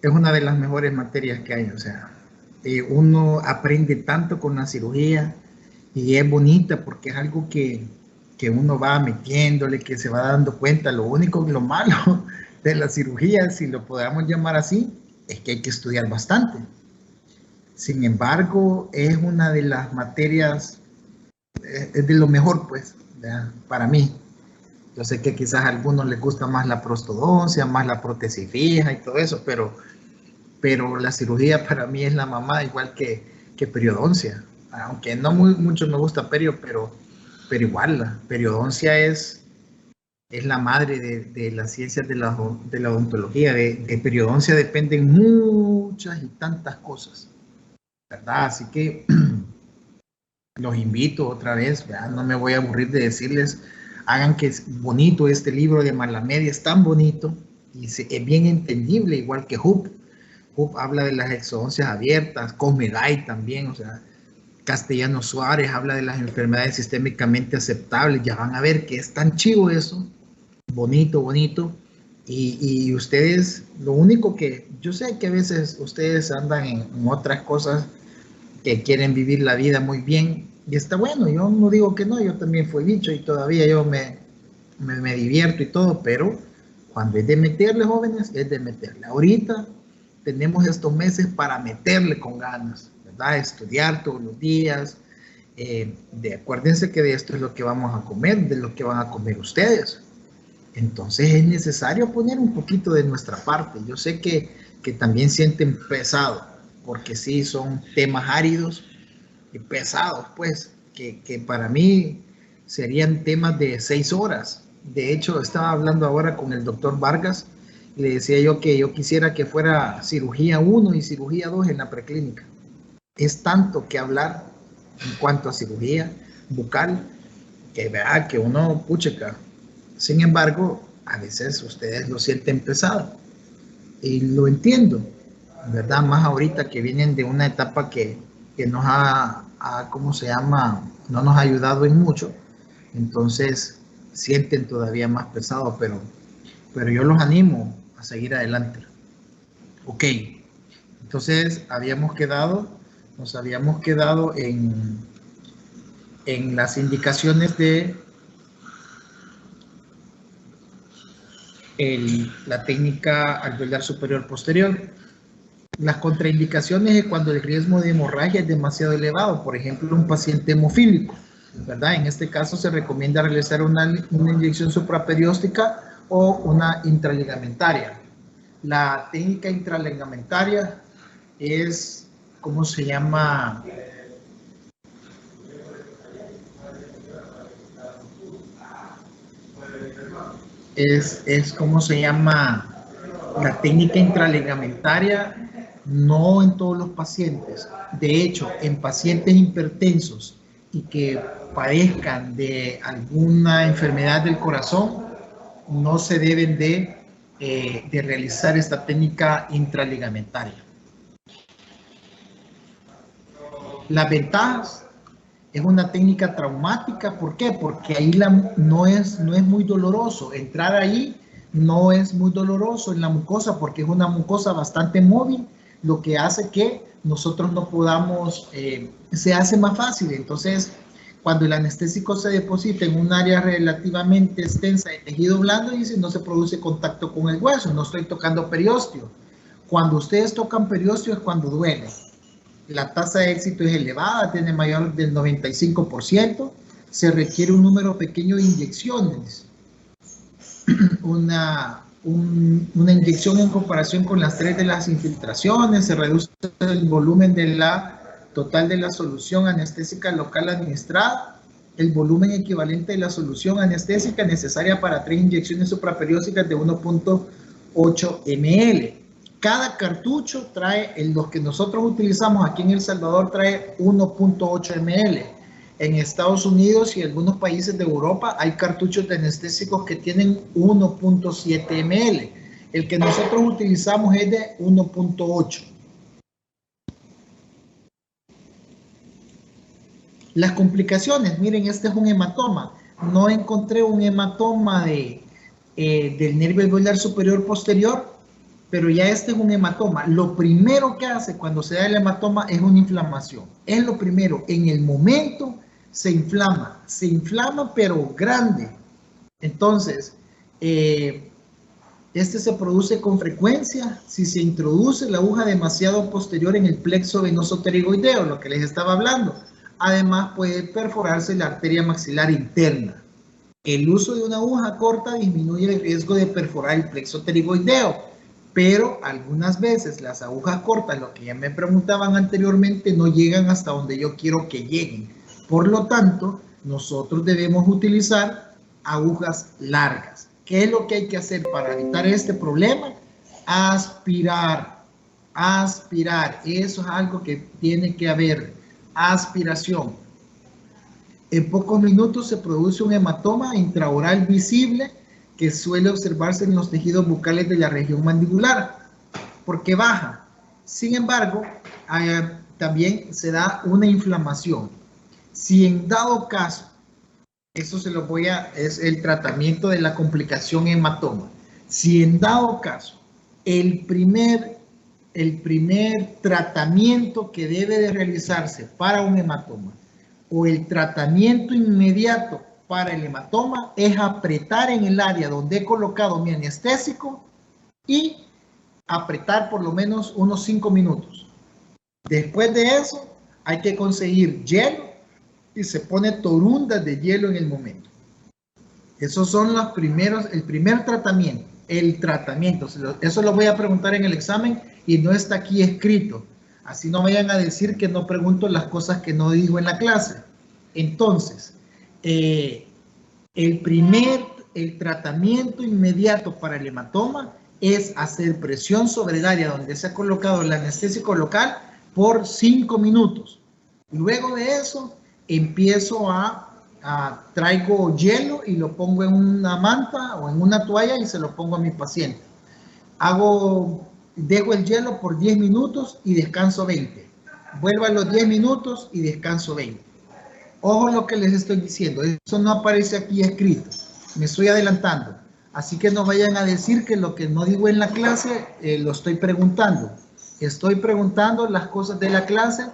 es una de las mejores materias que hay, o sea, uno aprende tanto con la cirugía y es bonita porque es algo que uno va metiéndole, que se va dando cuenta. Lo único, lo malo de la cirugía, si lo podamos llamar así, es que hay que estudiar bastante. Sin embargo, es una de las materias, es de lo mejor, pues, ¿verdad? Para mí. Yo sé que quizás a algunos les gusta más la prostodoncia, más la prótesis fija y todo eso, pero la cirugía para mí es la mamá, igual que periodoncia. Aunque no mucho me gusta perio, pero igual la periodoncia es la madre de las ciencias de la odontología. De periodoncia dependen muchas y tantas cosas, ¿verdad? Así que los invito otra vez, ¿verdad? No me voy a aburrir de decirles, hagan que es bonito este libro de Malamedia, es tan bonito y es bien entendible, igual que Hub. Hub habla de las exodoncias abiertas, Cosmeday también, o sea, Castellano Suárez habla de las enfermedades sistémicamente aceptables. Ya van a ver que es tan chivo eso, bonito, bonito. Y ustedes, lo único que yo sé que a veces ustedes andan en otras cosas que quieren vivir la vida muy bien y está bueno. Yo no digo que no, yo también fui bicho y todavía yo me divierto y todo, pero cuando es de meterle, jóvenes, es de meterle. Ahorita tenemos estos meses para meterle con ganas, ¿verdad? Estudiar todos los días. Acuérdense que de esto es lo que vamos a comer, de lo que van a comer ustedes. Entonces es necesario poner un poquito de nuestra parte. Yo sé que también sienten pesado, porque sí son temas áridos y pesados, pues, que para mí serían temas de 6 horas. De hecho, estaba hablando ahora con el doctor Vargas y le decía yo que yo quisiera que fuera cirugía 1 y cirugía 2 en la preclínica. Es tanto que hablar en cuanto a cirugía bucal que vea que uno pucheca. Sin embargo, a veces ustedes lo sienten pesado y lo entiendo, ¿verdad? Más ahorita que vienen de una etapa que nos ¿cómo se llama? No nos ha ayudado en mucho, entonces sienten todavía más pesado, pero yo los animo a seguir adelante. Ok, entonces nos habíamos quedado en las indicaciones de la técnica alveolar superior posterior. Las contraindicaciones es cuando el riesgo de hemorragia es demasiado elevado, por ejemplo, un paciente hemofílico, ¿verdad? En este caso se recomienda realizar una inyección supraperióstica o una intraligamentaria. La técnica intraligamentaria es, ¿cómo se llama? ¿Cómo se llama? La técnica intraligamentaria no en todos los pacientes. De hecho, en pacientes hipertensos y que padezcan de alguna enfermedad del corazón, no se deben de realizar esta técnica intraligamentaria. Las ventajas es una técnica traumática. ¿Por qué? Porque ahí no es muy doloroso. Entrar ahí no es muy doloroso en la mucosa porque es una mucosa bastante móvil, lo que hace que nosotros no podamos, se hace más fácil. Entonces, cuando el anestésico se deposita en un área relativamente extensa de tejido blando, dice, no se produce contacto con el hueso, no estoy tocando periósteo. Cuando ustedes tocan periósteo es cuando duele. La tasa de éxito es elevada, tiene mayor del 95%, se requiere un número pequeño de inyecciones, una inyección en comparación con las 3 de las infiltraciones, se reduce el volumen total de la solución anestésica local administrada, el volumen equivalente de la solución anestésica necesaria para 3 inyecciones supraperiósticas de 1.8 ml. Cada cartucho trae, los que nosotros utilizamos aquí en El Salvador, trae 1.8 ml. En Estados Unidos y algunos países de Europa hay cartuchos de anestésicos que tienen 1.7 ml. El que nosotros utilizamos es de 1.8. Las complicaciones, miren, este es un hematoma. No encontré un hematoma del nervio alveolar superior posterior, pero ya este es un hematoma. Lo primero que hace cuando se da el hematoma es una inflamación. Es lo primero, en el momento se inflama pero grande. Entonces, este se produce con frecuencia si se introduce la aguja demasiado posterior en el plexo venoso pterigoideo, lo que les estaba hablando. Además, puede perforarse la arteria maxilar interna. El uso de una aguja corta disminuye el riesgo de perforar el plexo pterigoideo, pero algunas veces las agujas cortas, lo que ya me preguntaban anteriormente, no llegan hasta donde yo quiero que lleguen. Por lo tanto, nosotros debemos utilizar agujas largas. ¿Qué es lo que hay que hacer para evitar este problema? Aspirar, aspirar. Eso es algo que tiene que haber. Aspiración. En pocos minutos se produce un hematoma intraoral visible que suele observarse en los tejidos bucales de la región mandibular, porque baja. Sin embargo, también se da una inflamación. Si en dado caso, eso se lo voy a, es el tratamiento de la complicación hematoma. Si en dado caso, el primer tratamiento que debe de realizarse para un hematoma o el tratamiento inmediato para el hematoma es apretar en el área donde he colocado mi anestésico y apretar por lo menos unos 5 minutos. Después de eso, hay que conseguir hielo y se pone torundas de hielo en el momento. Esos son los primeros, el primer tratamiento, el tratamiento. Eso lo voy a preguntar en el examen y no está aquí escrito. Así no vayan a decir que no pregunto las cosas que no digo en la clase. Entonces, el tratamiento inmediato para el hematoma es hacer presión sobre el área donde se ha colocado el anestésico local por 5 minutos. Luego de eso, empiezo traigo hielo y lo pongo en una manta o en una toalla y se lo pongo a mi paciente. Dejo el hielo por 10 minutos y descanso 20. Vuelvo a los 10 minutos y descanso 20. Ojo lo que les estoy diciendo, eso no aparece aquí escrito, me estoy adelantando. Así que no vayan a decir que lo que no digo en la clase lo estoy preguntando. Estoy preguntando las cosas de la clase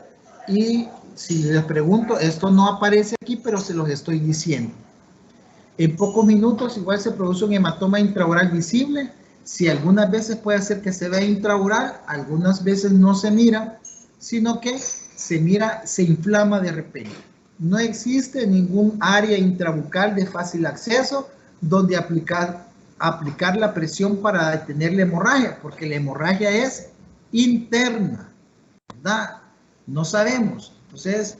y si les pregunto, esto no aparece aquí, pero se los estoy diciendo. En pocos minutos igual se produce un hematoma intraoral visible. Si algunas veces puede hacer que se vea intraoral, algunas veces no se mira, sino que se inflama de repente. No existe ningún área intrabucal de fácil acceso donde aplicar la presión para detener la hemorragia, porque la hemorragia es interna, ¿verdad? No sabemos. Entonces,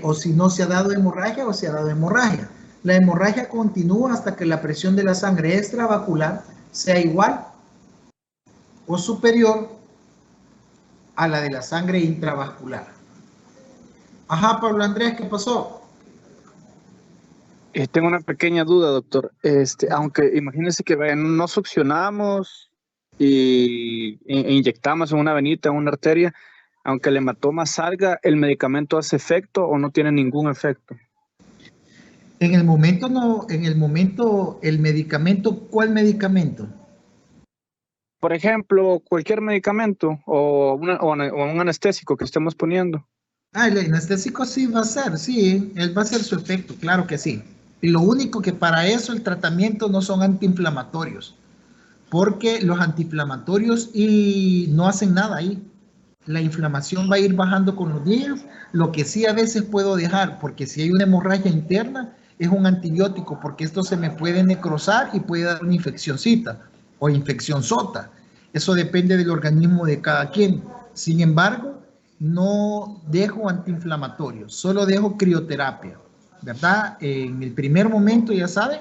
o si no se ha dado hemorragia o se ha dado hemorragia. La hemorragia continúa hasta que la presión de la sangre extravascular sea igual o superior a la de la sangre intravascular. Ajá, Pablo Andrés, ¿qué pasó? Tengo una pequeña duda, doctor. Aunque imagínese que no succionamos e inyectamos en una venita, en una arteria, aunque el hematoma salga, ¿el medicamento hace efecto o no tiene ningún efecto? En el momento no, el medicamento, ¿cuál medicamento? Por ejemplo, cualquier medicamento o un anestésico que estemos poniendo. El anestésico sí va a ser, sí, él va a hacer su efecto, claro que sí. Y lo único que para eso el tratamiento no son antiinflamatorios, porque los antiinflamatorios y no hacen nada ahí. La inflamación va a ir bajando con los días. Lo que sí a veces puedo dejar, porque si hay una hemorragia interna, es un antibiótico, porque esto se me puede necrosar y puede dar una infeccióncita o infección sota. Eso depende del organismo de cada quien. Sin embargo, no dejo antiinflamatorios, solo dejo crioterapia, ¿verdad? En el primer momento, ya saben,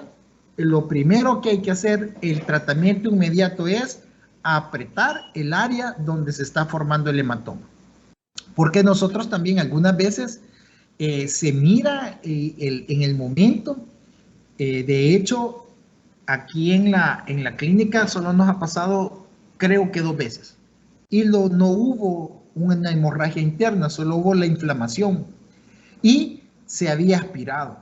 lo primero que hay que hacer, el tratamiento inmediato es apretar el área donde se está formando el hematoma. Porque nosotros también algunas veces se mira en el momento, de hecho, aquí en la clínica solo nos ha pasado, creo que 2 veces. Y no hubo una hemorragia interna, solo hubo la inflamación. Y se había aspirado.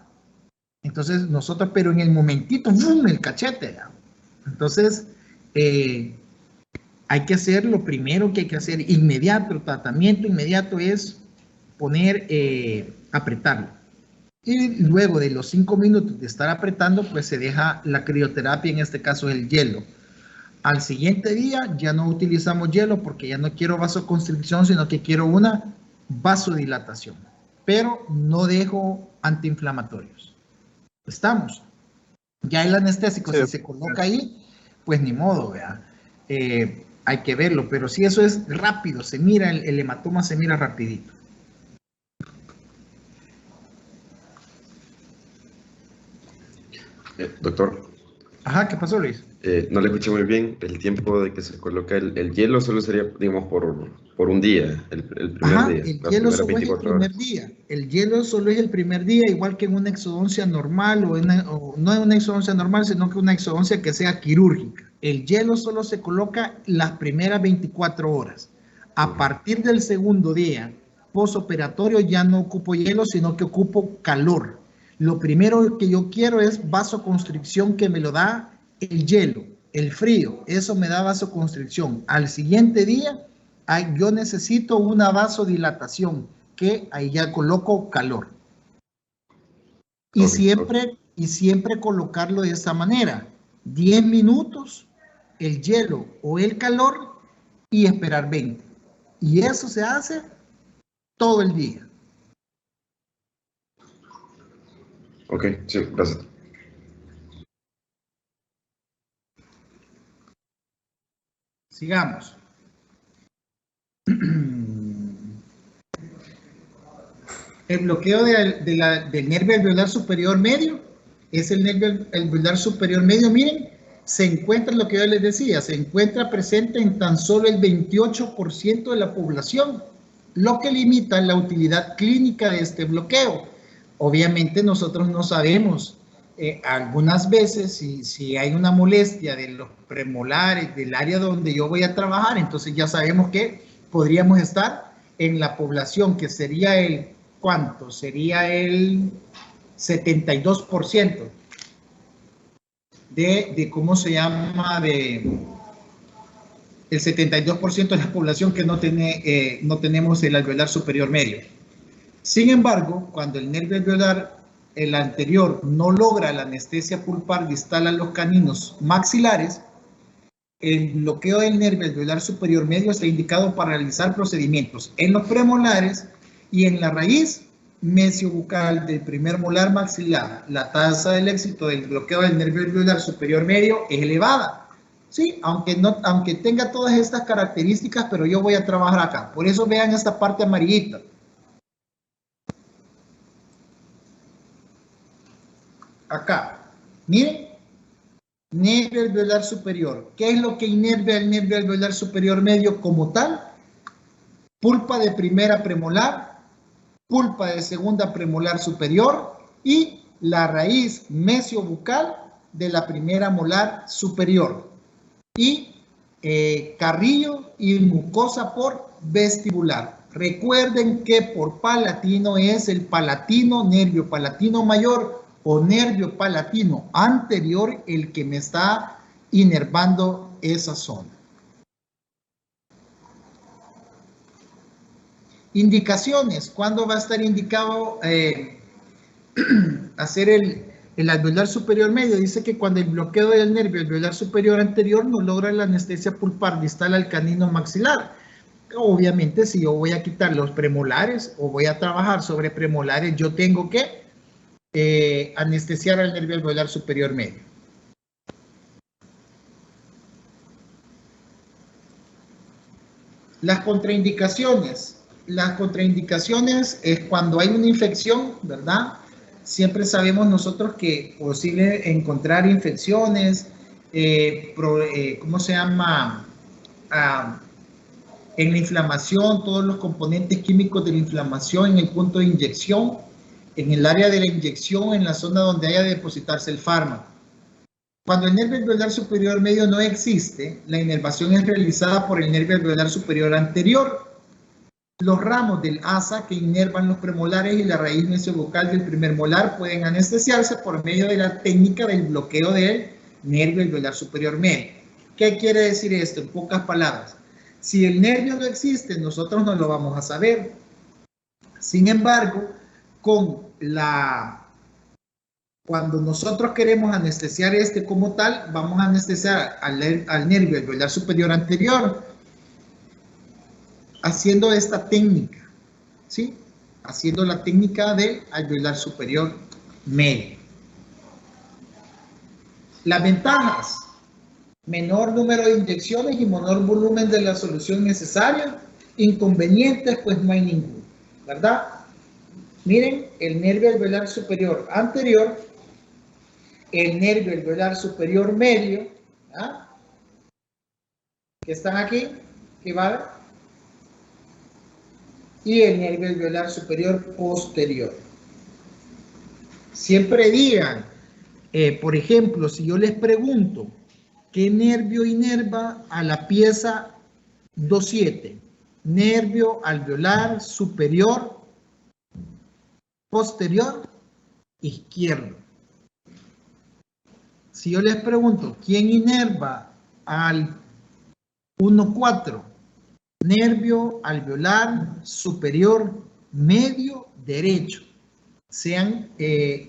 Entonces nosotros, pero en el momentito, ¡bum!, el cachete. Entonces, hay que hacer lo primero que hay que hacer inmediato, el tratamiento inmediato es poner, apretarlo. Y luego de los 5 minutos de estar apretando, pues se deja la crioterapia, en este caso el hielo. Al siguiente día ya no utilizamos hielo porque ya no quiero vasoconstricción, sino que quiero una vasodilatación. Pero no dejo antiinflamatorios. ¿Estamos? Ya el anestésico, sí, si se coloca ahí, pues ni modo, ¿verdad? Hay que verlo, pero si eso es rápido, se mira, el hematoma se mira rapidito. Doctor. Ajá, ¿qué pasó, Luis? No le escuché muy bien. El tiempo de que se coloca el hielo solo sería, digamos, por un día, el primer día. El hielo solo es el primer día. El hielo solo es el primer día, igual que en una exodoncia normal, o no en una exodoncia normal, sino que una exodoncia que sea quirúrgica. El hielo solo se coloca las primeras 24 horas. A partir del segundo día postoperatorio ya no ocupo hielo, sino que ocupo calor. Lo primero que yo quiero es vasoconstricción, que me lo da el hielo, el frío. Eso me da vasoconstricción. Al siguiente día, yo necesito una vasodilatación, que ahí ya coloco calor. Y siempre colocarlo de esta manera. 10 minutos, el hielo o el calor, y esperar 20. Y eso se hace todo el día. Ok, sí, gracias. Sigamos. El bloqueo del nervio alveolar superior medio es el nervio alveolar superior medio. Miren, se encuentra, lo que yo les decía, se encuentra presente en tan solo el 28% de la población, lo que limita la utilidad clínica de este bloqueo. Obviamente nosotros no sabemos algunas veces si hay una molestia de los premolares, del área donde yo voy a trabajar, entonces ya sabemos que podríamos estar en la población que sería el, ¿cuánto? Sería el 72% de ¿cómo se llama? El 72% de la población que no tenemos el alveolar superior medio. Sin embargo, cuando el nervio alveolar, el anterior, no logra la anestesia pulpar distal a los caninos maxilares, el bloqueo del nervio alveolar superior medio está indicado para realizar procedimientos en los premolares y en la raíz mesiobucal del primer molar maxilar. La tasa del éxito del bloqueo del nervio alveolar superior medio es elevada. Sí, aunque tenga todas estas características, pero yo voy a trabajar acá. Por eso vean esta parte amarillita. Acá, miren, nervio alveolar superior. ¿Qué es lo que inerva el nervio alveolar superior medio como tal? Pulpa de primera premolar, pulpa de segunda premolar superior y la raíz mesiobucal de la primera molar superior. Y carrillo y mucosa por vestibular. Recuerden que por palatino es el palatino, nervio palatino mayor o nervio palatino anterior el que me está inervando esa zona. Indicaciones. ¿Cuándo va a estar indicado hacer el alveolar superior medio? Dice que cuando el bloqueo del nervio alveolar superior anterior no logra la anestesia pulpar distal al canino maxilar. Obviamente, si yo voy a quitar los premolares o voy a trabajar sobre premolares, yo tengo que anestesiar al nervio alveolar superior medio. Las contraindicaciones. Las contraindicaciones es cuando hay una infección, ¿verdad? Siempre sabemos nosotros que es posible encontrar infecciones, ¿cómo se llama? En la inflamación, todos los componentes químicos de la inflamación en el punto de inyección, en el área de la inyección, en la zona donde haya de depositarse el fármaco. Cuando el nervio alveolar superior medio no existe, la inervación es realizada por el nervio alveolar superior anterior. Los ramos del asa que inervan los premolares y la raíz mesiobucal del primer molar pueden anestesiarse por medio de la técnica del bloqueo del nervio alveolar superior medio. ¿Qué quiere decir esto? En pocas palabras, si el nervio no existe, nosotros no lo vamos a saber. Sin embargo, cuando nosotros queremos anestesiar como tal, vamos a anestesiar al nervio alveolar superior anterior, haciendo esta técnica, ¿sí? Haciendo la técnica del alveolar superior medio. Las ventajas: menor número de inyecciones y menor volumen de la solución necesaria. Inconvenientes, pues no hay ninguno, ¿verdad? Miren, el nervio alveolar superior anterior, el nervio alveolar superior medio, ¿ah? Que están aquí, que va, y el nervio alveolar superior posterior. Siempre digan, por ejemplo, si yo les pregunto, ¿qué nervio inerva a la pieza 2.7? Nervio alveolar superior posterior izquierdo. Si yo les pregunto, ¿quién inerva al 1.4? Nervio alveolar superior medio derecho. Sean,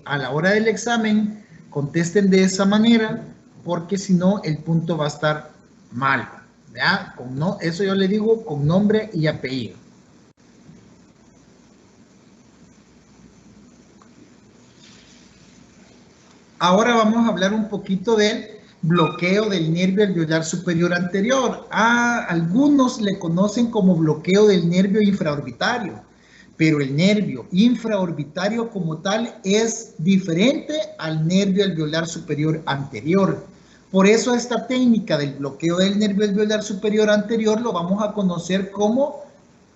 a la hora del examen, contesten de esa manera, porque si no, el punto va a estar mal. ¿Verdad? Eso yo le digo con nombre y apellido. Ahora vamos a hablar un poquito del bloqueo del nervio alveolar superior anterior. Algunos le conocen como bloqueo del nervio infraorbitario, pero el nervio infraorbitario como tal es diferente al nervio alveolar superior anterior. Por eso esta técnica del bloqueo del nervio alveolar superior anterior lo vamos a conocer como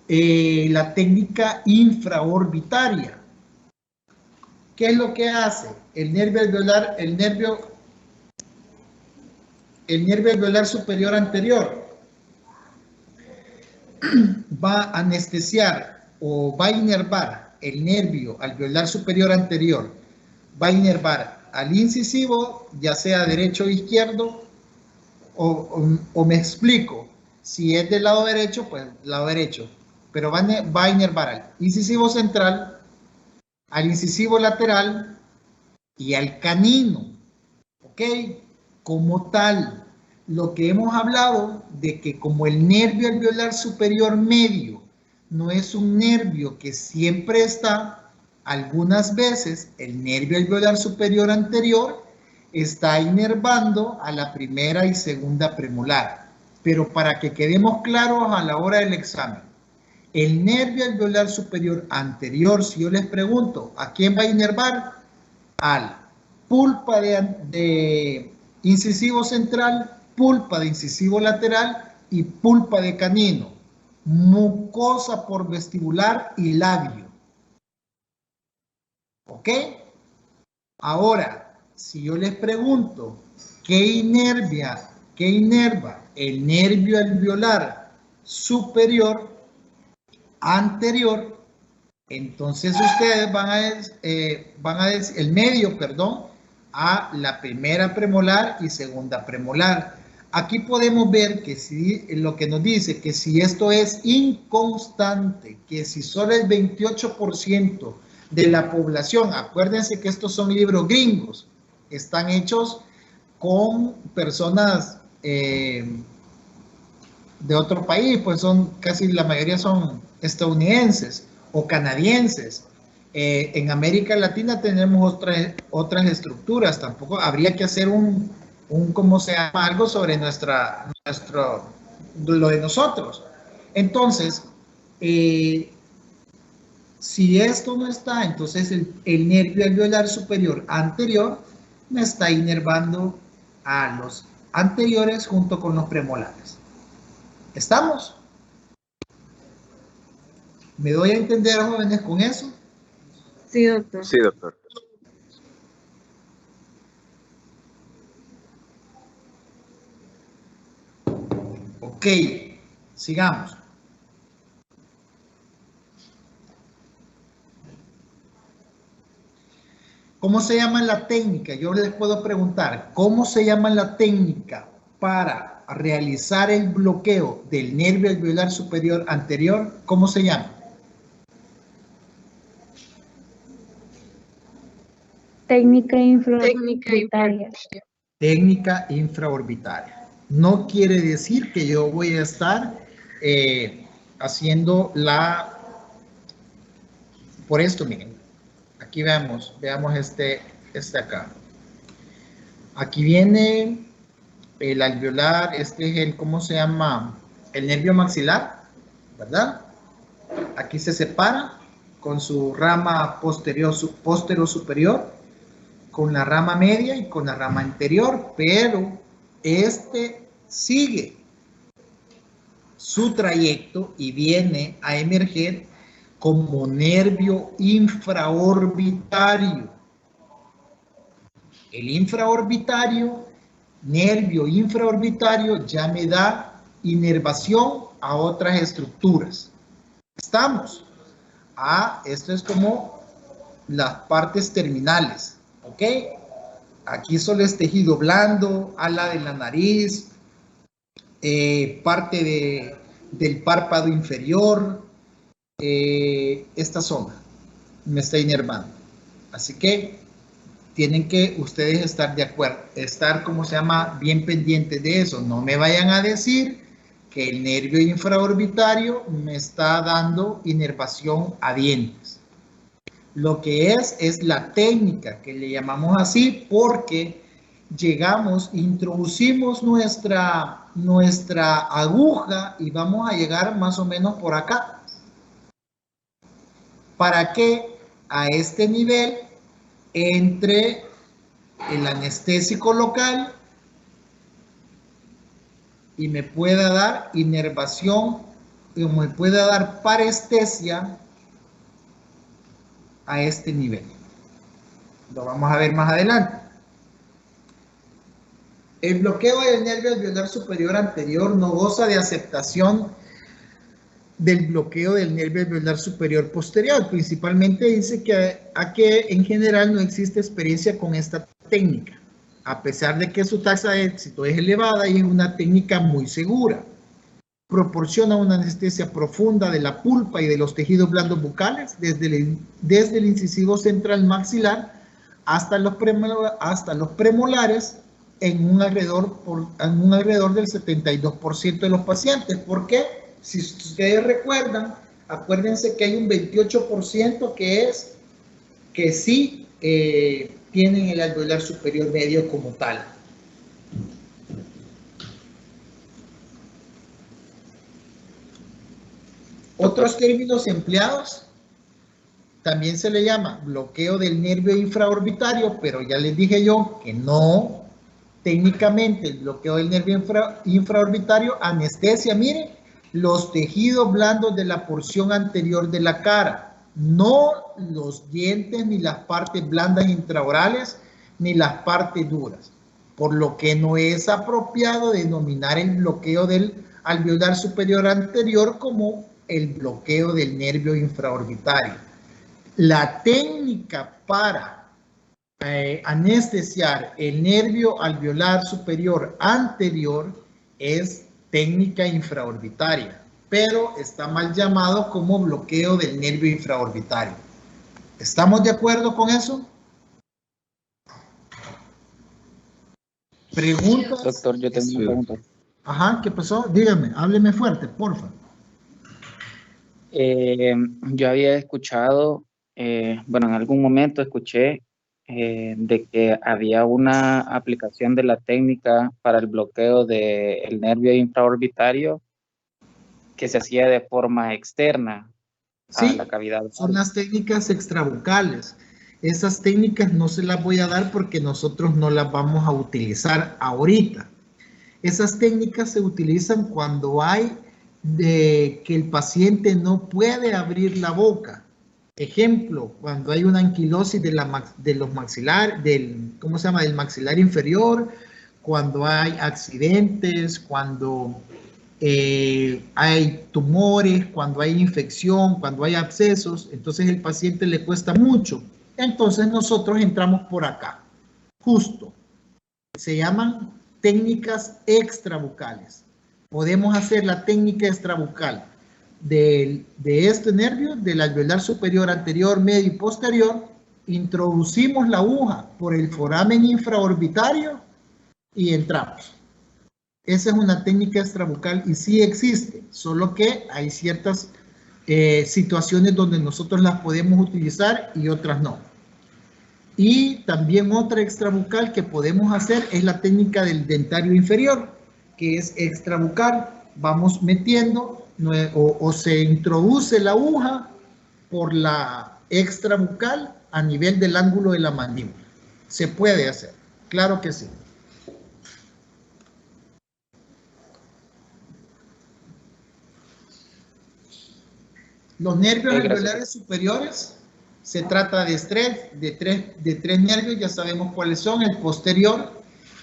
la técnica infraorbitaria. ¿Qué es lo que hace? El nervio alveolar superior anterior va a anestesiar o va a inervar el nervio alveolar superior anterior, va a inervar al incisivo, ya sea derecho o izquierdo, o me explico, si es del lado derecho, pues lado derecho, pero va a inervar al incisivo central, al incisivo lateral y al canino, ¿ok? Como tal, lo que hemos hablado de que como el nervio alveolar superior medio no es un nervio que siempre está, algunas veces el nervio alveolar superior anterior está inervando a la primera y segunda premolar. Pero para que quedemos claros a la hora del examen, el nervio alveolar superior anterior, si yo les pregunto, ¿a quién va a inervar? Al pulpa de incisivo central, pulpa de incisivo lateral y pulpa de canino, mucosa por vestibular y labio. ¿Ok? Ahora, si yo les pregunto, ¿qué inerva el nervio alveolar superior anterior? Entonces ustedes van a decir, el medio, perdón, a la primera premolar y segunda premolar. Aquí podemos ver que si lo que nos dice que si esto es inconstante, que si solo el 28% de la población, acuérdense que estos son libros gringos, están hechos con personas de otro país, pues casi la mayoría son estadounidenses o canadienses. En América Latina tenemos otras estructuras. Tampoco habría que hacer ¿cómo se llama? Algo sobre lo de nosotros. Entonces, si esto no está, entonces el nervio alveolar superior anterior me está inervando a los anteriores junto con los premolares. ¿Estamos? ¿Me doy a entender, jóvenes, con eso? Sí, doctor. Sí, doctor. Ok, sigamos. ¿Cómo se llama la técnica? Yo les puedo preguntar, ¿cómo se llama la técnica para realizar el bloqueo del nervio alveolar superior anterior, ¿cómo se llama? Técnica infraorbitaria. Técnica infraorbitaria. No quiere decir que yo voy a estar haciendo la... Por esto, miren, aquí veamos este acá. Aquí viene el alveolar, este es el, ¿cómo se llama? El nervio maxilar, ¿verdad? Aquí se separa con su rama posterior, superior, con la rama media y con la rama anterior, pero este sigue su trayecto y viene a emerger como nervio infraorbitario. El nervio infraorbitario ya me da inervación a otras estructuras. ¿Estamos? Esto es como las partes terminales, ¿ok? Aquí solo es tejido blando, ala de la nariz, parte del párpado inferior, esta zona me está inervando. Así que tienen que ustedes estar de acuerdo, estar, ¿cómo se llama?, bien pendientes de eso. No me vayan a decir que el nervio infraorbitario me está dando inervación a dientes. Lo que es la técnica, que le llamamos así porque introducimos nuestra aguja y vamos a llegar más o menos por acá. Para que a este nivel entre el anestésico local y me pueda dar inervación, o me pueda dar parestesia a este nivel. Lo vamos a ver más adelante. El bloqueo del nervio alveolar superior anterior no goza de aceptación del bloqueo del nervio alveolar superior posterior. Principalmente dice que en general no existe experiencia con esta técnica, a pesar de que su tasa de éxito es elevada y es una técnica muy segura. Proporciona una anestesia profunda de la pulpa y de los tejidos blandos bucales desde el incisivo central maxilar hasta los premolares en un alrededor del 72% de los pacientes. ¿Por qué? Si ustedes recuerdan, acuérdense que hay un 28% que sí tienen el alveolar superior medio como tal. Otros términos empleados, también se le llama bloqueo del nervio infraorbitario, pero ya les dije yo que no, técnicamente el bloqueo del nervio infraorbitario, anestesia, miren, los tejidos blandos de la porción anterior de la cara, no los dientes ni las partes blandas intraorales ni las partes duras, por lo que no es apropiado denominar el bloqueo del alveolar superior anterior como el bloqueo del nervio infraorbitario. La técnica para anestesiar el nervio alveolar superior anterior es técnica infraorbitaria, pero está mal llamado como bloqueo del nervio infraorbitario. ¿Estamos de acuerdo con eso? ¿Preguntas? Doctor, yo tengo una pregunta. Ajá, ¿qué pasó? Dígame, hábleme fuerte, porfa. Yo había escuchado, bueno, en algún momento escuché de que había una aplicación de la técnica para el bloqueo del nervio infraorbitario que se hacía de forma externa a la cavidad. Son las técnicas extrabucales. Esas técnicas no se las voy a dar porque nosotros no las vamos a utilizar ahorita. Esas técnicas se utilizan cuando hay que el paciente no puede abrir la boca. Ejemplo, cuando hay una anquilosis de los maxilar, ¿cómo se llama?, del maxilar inferior, cuando hay accidentes, cuando hay tumores, cuando hay infección, cuando hay abscesos, entonces el paciente le cuesta mucho. Entonces nosotros entramos por acá, justo. Se llaman técnicas extrabucales. Podemos hacer la técnica extrabucal de este nervio, del alveolar superior, anterior, medio y posterior. Introducimos la aguja por el foramen infraorbitario y entramos. Esa es una técnica extrabucal y sí existe, solo que hay ciertas situaciones donde nosotros las podemos utilizar y otras no. Y también otra extrabucal que podemos hacer es la técnica del dentario inferior, que es extrabucal. Vamos metiendo o se introduce la aguja por la extrabucal a nivel del ángulo de la mandíbula. Se puede hacer, claro que sí. Los nervios alveolares superiores, se trata de tres nervios, ya sabemos cuáles son: el posterior,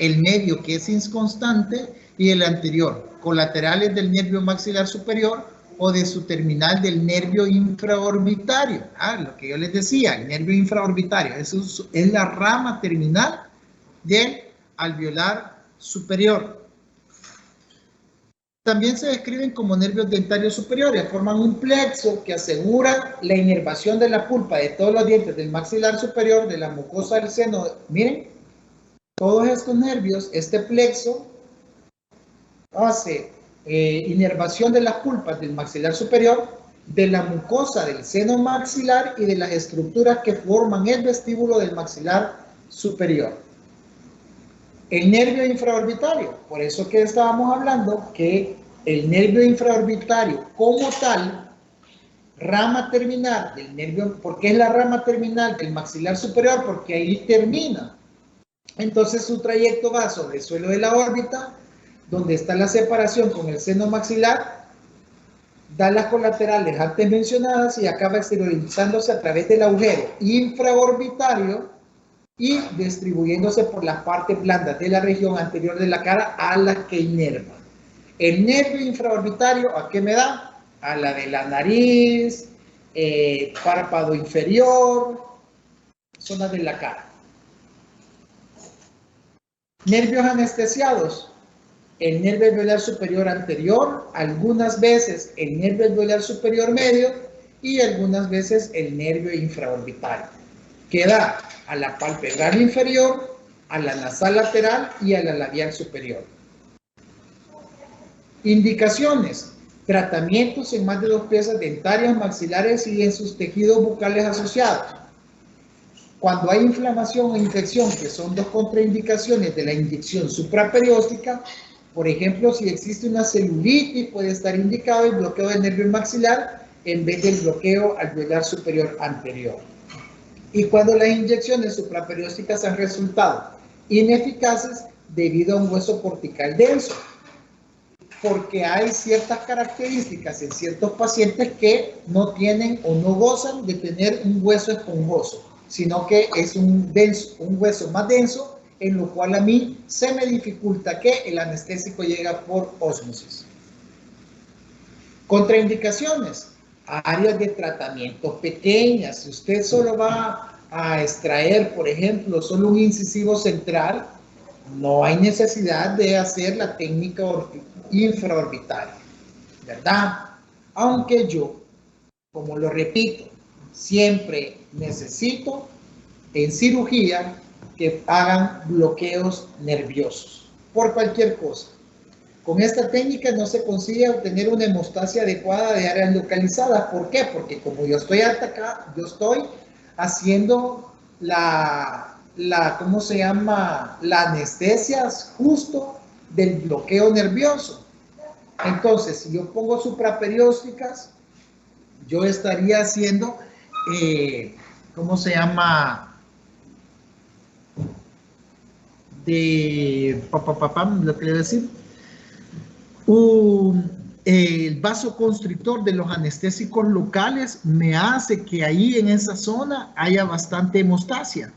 el medio, que es inconstante, y el anterior, colaterales del nervio maxilar superior o de su terminal del nervio infraorbitario. Lo que yo les decía, el nervio infraorbitario, eso es la rama terminal del alveolar superior. También se describen como nervios dentarios superiores, forman un plexo que asegura la inervación de la pulpa de todos los dientes del maxilar superior, de la mucosa del seno. Miren, todos estos nervios, este plexo hace inervación de las pulpas del maxilar superior, de la mucosa del seno maxilar y de las estructuras que forman el vestíbulo del maxilar superior. El nervio infraorbitario, por eso que estábamos hablando que el nervio infraorbitario como tal, rama terminal del nervio, ¿por qué es la rama terminal del maxilar superior? Porque ahí termina. Entonces su trayecto va sobre el suelo de la órbita, donde está la separación con el seno maxilar, da las colaterales antes mencionadas y acaba exteriorizándose a través del agujero infraorbitario y distribuyéndose por las partes blandas de la región anterior de la cara a la que inerva. El nervio infraorbitario, ¿a qué me da? A la de la nariz, párpado inferior, zona de la cara. Nervios anestesiados. El nervio alveolar superior anterior, algunas veces el nervio alveolar superior medio y algunas veces el nervio infraorbitario, que da a la palpebral inferior, a la nasal lateral y a la labial superior. Indicaciones: tratamientos en más de 2 piezas dentarias, maxilares y en sus tejidos bucales asociados. Cuando hay inflamación o infección, que son 2 contraindicaciones de la inyección supraperióstica, por ejemplo, si existe una celulitis, puede estar indicado el bloqueo del nervio maxilar en vez del bloqueo alveolar superior anterior. Y cuando las inyecciones supraperiósticas han resultado ineficaces debido a un hueso cortical denso, porque hay ciertas características en ciertos pacientes que no tienen o no gozan de tener un hueso esponjoso, sino que es un hueso más denso, en lo cual a mí se me dificulta que el anestésico llegue por ósmosis. Contraindicaciones: áreas de tratamiento pequeñas. Si usted solo va a extraer, por ejemplo, solo un incisivo central, no hay necesidad de hacer la técnica infraorbitaria, ¿verdad? Aunque yo, como lo repito, siempre necesito en cirugía que hagan bloqueos nerviosos por cualquier cosa. Con esta técnica no se consigue obtener una hemostasia adecuada de áreas localizadas. ¿Por qué? Porque como yo estoy yo estoy haciendo ¿cómo se llama? La anestesia justo del bloqueo nervioso. Entonces, si yo pongo supraperiósticas, yo estaría haciendo, ¿cómo se llama? Lo que le voy a decir, el vasoconstrictor de los anestésicos locales me hace que ahí en esa zona haya bastante hemostasia.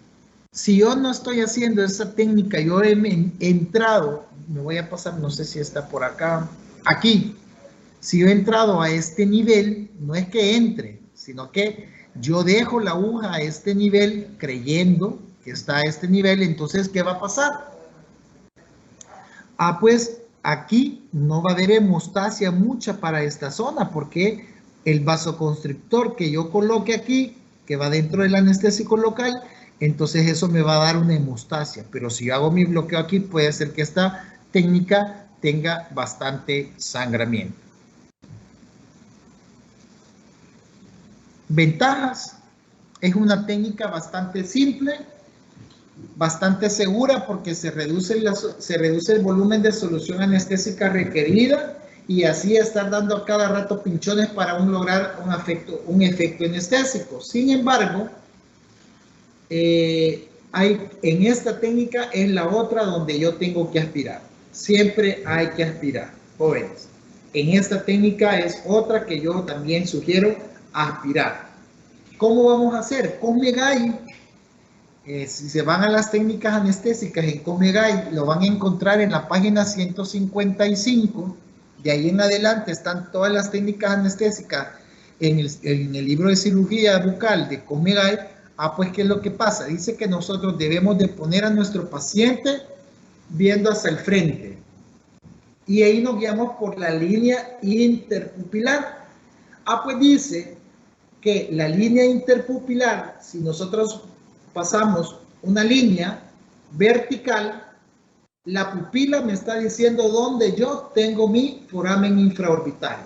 Si yo no estoy haciendo esa técnica, yo he entrado, me voy a pasar, no sé si está por acá, aquí. Si yo he entrado a este nivel, no es que entre, sino que yo dejo la aguja a este nivel creyendo que está a este nivel. Entonces, ¿qué va a pasar? Pues aquí no va a haber hemostasia mucha para esta zona, porque el vasoconstrictor que yo coloque aquí, que va dentro del anestésico local, entonces eso me va a dar una hemostasia. Pero si yo hago mi bloqueo aquí, puede ser que esta técnica tenga bastante sangramiento. Ventajas. Es una técnica bastante simple, bastante segura, porque se reduce el volumen de solución anestésica requerida, y así estar dando a cada rato pinchones para lograr un efecto anestésico. Sin embargo, en esta técnica es la otra donde yo tengo que aspirar. Siempre hay que aspirar, jóvenes. En esta técnica es otra que yo también sugiero aspirar. ¿Cómo vamos a hacer? Cosme Guide, si se van a las técnicas anestésicas en Cosme Guide, lo van a encontrar en la página 155. De ahí en adelante están todas las técnicas anestésicas en el libro de cirugía bucal de Cosme Guide. Pues ¿qué es lo que pasa? Dice que nosotros debemos de poner a nuestro paciente viendo hacia el frente. Y ahí nos guiamos por la línea interpupilar. Pues dice que la línea interpupilar, si nosotros pasamos una línea vertical, la pupila me está diciendo dónde yo tengo mi foramen infraorbital.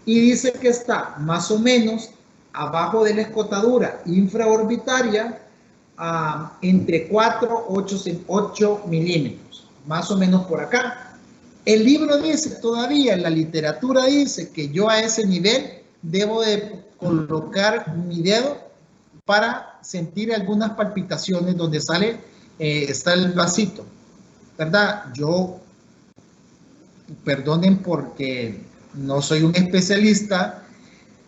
Y dice que está más o menos abajo de la escotadura infraorbitaria, entre 4 y 8 milímetros, más o menos por acá. El libro dice todavía, la literatura dice que yo a ese nivel debo de colocar mi dedo para sentir algunas palpitaciones donde sale, está el vasito, ¿verdad? Yo, perdonen porque no soy un especialista,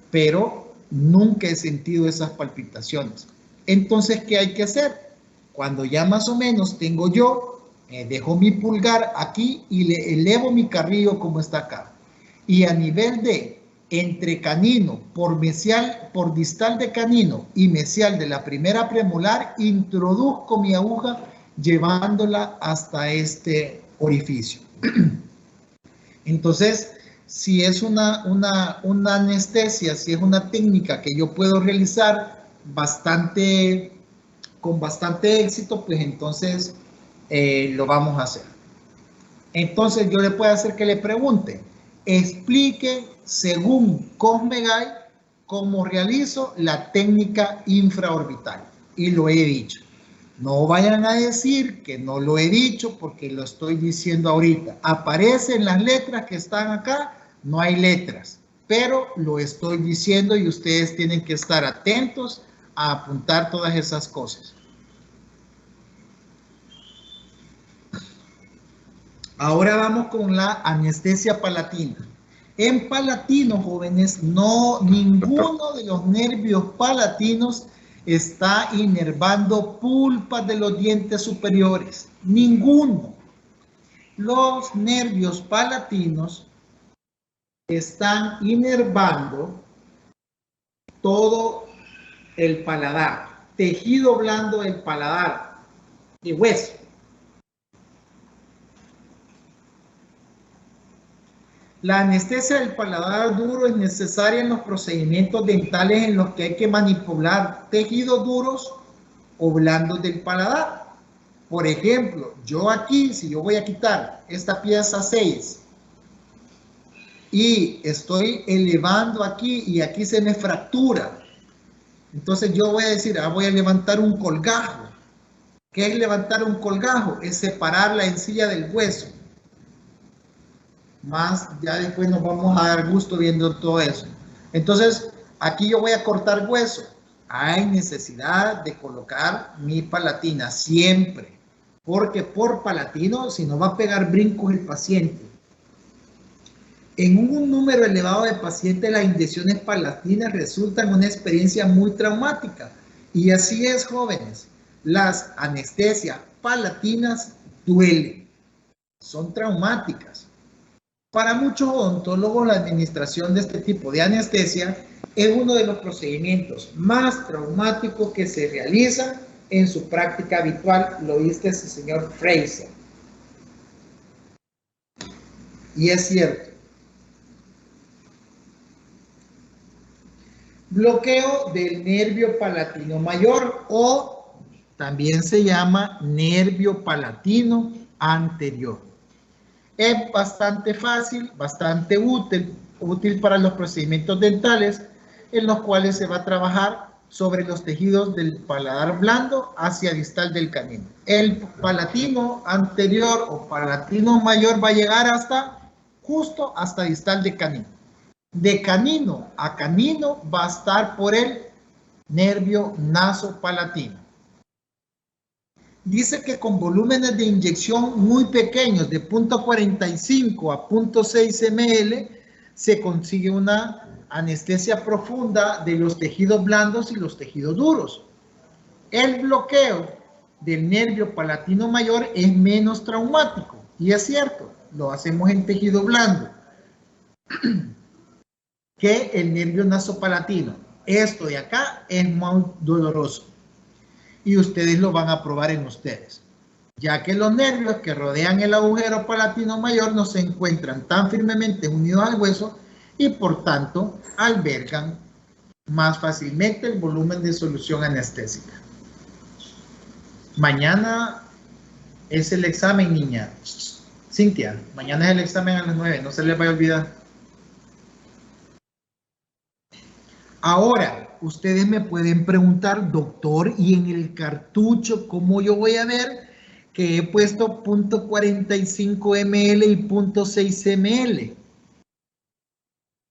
pero nunca he sentido esas palpitaciones. Entonces, ¿qué hay que hacer? Cuando ya más o menos tengo yo, dejo mi pulgar aquí y le elevo mi carrillo como está acá. Y a nivel de entre canino, por distal de canino y mesial de la primera premolar, introduzco mi aguja llevándola hasta este orificio. Entonces, si es una anestesia, si es una técnica que yo puedo realizar con bastante éxito, pues entonces lo vamos a hacer. Entonces yo le puedo hacer que le pregunte, explique según Cosme Guide cómo realizo la técnica infraorbital. Y lo he dicho. No vayan a decir que no lo he dicho porque lo estoy diciendo ahorita. Aparecen las letras que están acá, no hay letras, pero lo estoy diciendo y ustedes tienen que estar atentos a apuntar todas esas cosas. Ahora vamos con la anestesia palatina. En palatino, jóvenes, ninguno de los nervios palatinos está inervando pulpas de los dientes superiores. Ninguno. Los nervios palatinos están inervando todo el paladar, tejido blando del paladar y hueso. La anestesia del paladar duro es necesaria en los procedimientos dentales en los que hay que manipular tejidos duros o blandos del paladar. Por ejemplo, yo aquí, si yo voy a quitar esta pieza 6 y estoy elevando aquí y aquí se me fractura, entonces yo voy a decir, voy a levantar un colgajo. ¿Qué es levantar un colgajo? Es separar la encilla del hueso. Más ya después nos vamos a dar gusto viendo todo eso. Entonces, aquí yo voy a cortar hueso. Hay necesidad de colocar mi palatina siempre, porque por palatino, si no va a pegar brincos el paciente. En un número elevado de pacientes, las inyecciones palatinas resultan una experiencia muy traumática. Y así es, jóvenes. Las anestesias palatinas duelen, son traumáticas. Para muchos odontólogos, la administración de este tipo de anestesia es uno de los procedimientos más traumáticos que se realizan en su práctica habitual. Lo viste ese señor Fraser. Y es cierto. Bloqueo del nervio palatino mayor o también se llama nervio palatino anterior. Es bastante fácil, bastante útil para los procedimientos dentales en los cuales se va a trabajar sobre los tejidos del paladar blando hacia distal del canino. El palatino anterior o palatino mayor va a llegar justo hasta distal de canino. De canino a canino va a estar por el nervio nasopalatino. Dice que con volúmenes de inyección muy pequeños, de 0.45 a 0.6 ml, se consigue una anestesia profunda de los tejidos blandos y los tejidos duros. El bloqueo del nervio palatino mayor es menos traumático, y es cierto, lo hacemos en tejido blando, que el nervio nasopalatino. Esto de acá es muy doloroso. Y ustedes lo van a probar en ustedes, ya que los nervios que rodean el agujero palatino mayor no se encuentran tan firmemente unidos al hueso y por tanto albergan más fácilmente el volumen de solución anestésica. Mañana es el examen, niña. Cintia, mañana es el examen a las 9, no se les vaya a olvidar. Ahora, ustedes me pueden preguntar, doctor, ¿y en el cartucho cómo yo voy a ver que he puesto 0.45 ml y 0.6 ml?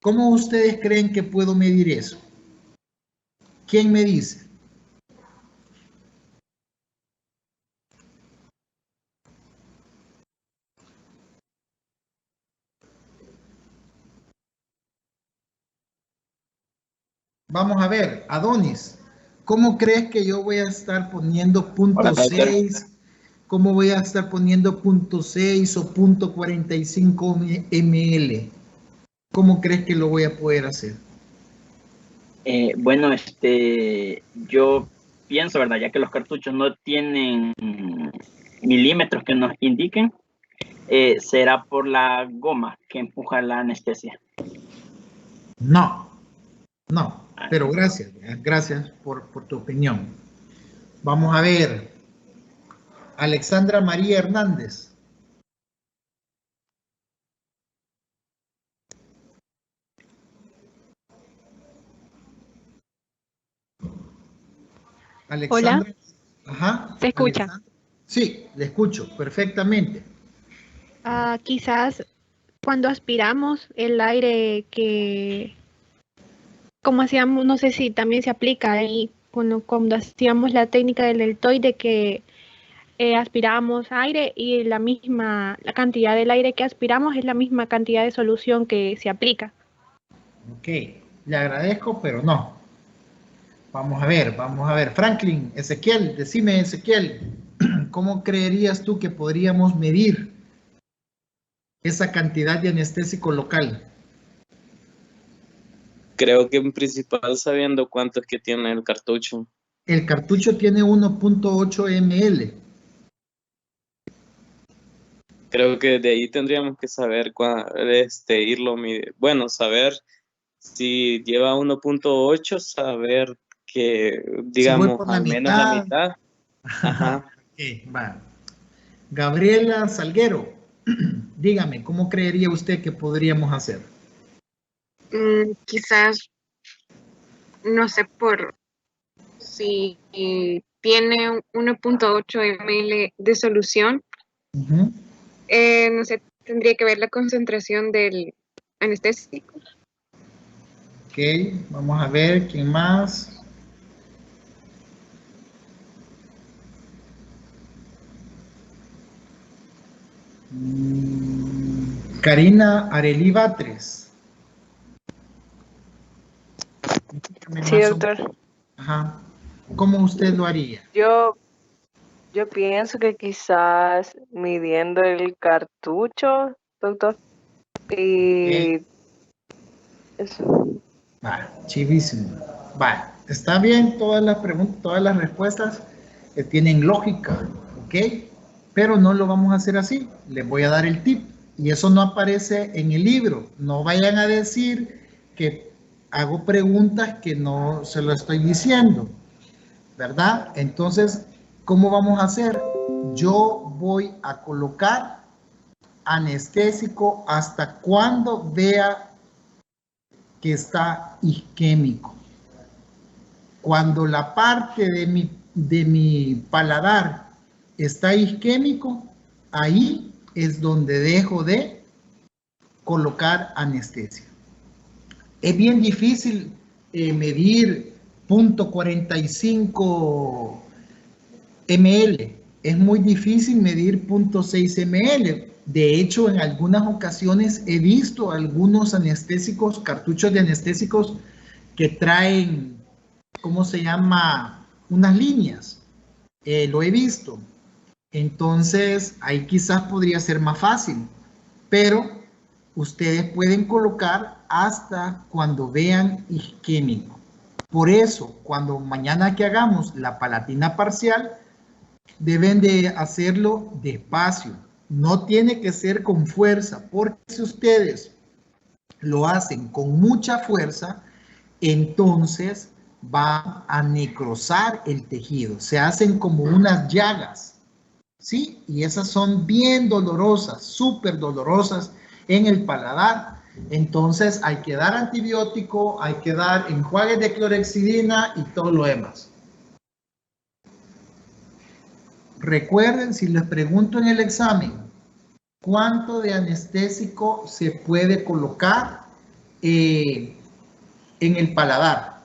¿Cómo ustedes creen que puedo medir eso? ¿Quién me dice? Vamos a ver, Adonis, ¿cómo crees que yo voy a estar poniendo 0.6? ¿Cómo voy a estar poniendo 0.6 o 0.45 ml? ¿Cómo crees que lo voy a poder hacer? Bueno, yo pienso, ¿verdad? Ya que los cartuchos no tienen milímetros que nos indiquen, será por la goma que empuja la anestesia. No, pero gracias por tu opinión. Vamos a ver, Alexandra María Hernández. Alexandra. Hola. Ajá. ¿Se escucha? Alexandra. Sí, le escucho perfectamente. Quizás cuando aspiramos el aire que, como hacíamos, no sé si también se aplica ahí, cuando hacíamos la técnica del deltoide, que aspiramos aire y la cantidad del aire que aspiramos es la misma cantidad de solución que se aplica. Ok, le agradezco, pero no. Vamos a ver. Franklin, Ezequiel, decime, Ezequiel, ¿cómo creerías tú que podríamos medir esa cantidad de anestésico local? Creo que en principal sabiendo cuánto es que tiene el cartucho. El cartucho tiene 1.8 ml. Creo que de ahí tendríamos que saber irlo midiendo. Bueno, saber si lleva 1.8, saber que, digamos, Si al menos la mitad. Ajá. Okay, va. Gabriela Salguero, dígame, ¿cómo creería usted que podríamos hacer? Quizás, no sé, por si tiene 1.8 ml de solución, no sé, tendría que ver la concentración del anestésico. Ok, vamos a ver, ¿quién más? Karina Arely Batres. Sí, doctor. Ajá. ¿Cómo usted lo haría? Yo pienso que quizás midiendo el cartucho, doctor, y eso. Va, chivísimo. Va, está bien, todas las preguntas, todas las respuestas tienen lógica, ¿ok? Pero no lo vamos a hacer así. Les voy a dar el tip. Y eso no aparece en el libro. No vayan a decir que hago preguntas que no se lo estoy diciendo, ¿verdad? Entonces, ¿cómo vamos a hacer? Yo voy a colocar anestésico hasta cuando vea que está isquémico. Cuando la parte de mi paladar está isquémico, ahí es donde dejo de colocar anestesia. Es bien difícil medir 0.45 ml. Es muy difícil medir 0.6 ml. De hecho, en algunas ocasiones he visto algunos anestésicos, cartuchos de anestésicos que traen, ¿cómo se llama? Unas líneas. Lo he visto. Entonces, ahí quizás podría ser más fácil. Pero ustedes pueden colocar hasta cuando vean isquémico. Por eso, cuando mañana que hagamos la palatina parcial, deben de hacerlo despacio. No tiene que ser con fuerza, porque si ustedes lo hacen con mucha fuerza, entonces va a necrosar el tejido. Se hacen como unas llagas, ¿sí? Y esas son bien dolorosas, súper dolorosas en el paladar. Entonces hay que dar antibiótico, hay que dar enjuagues de clorhexidina y todo lo demás. Recuerden, si les pregunto en el examen, ¿cuánto de anestésico se puede colocar en el paladar?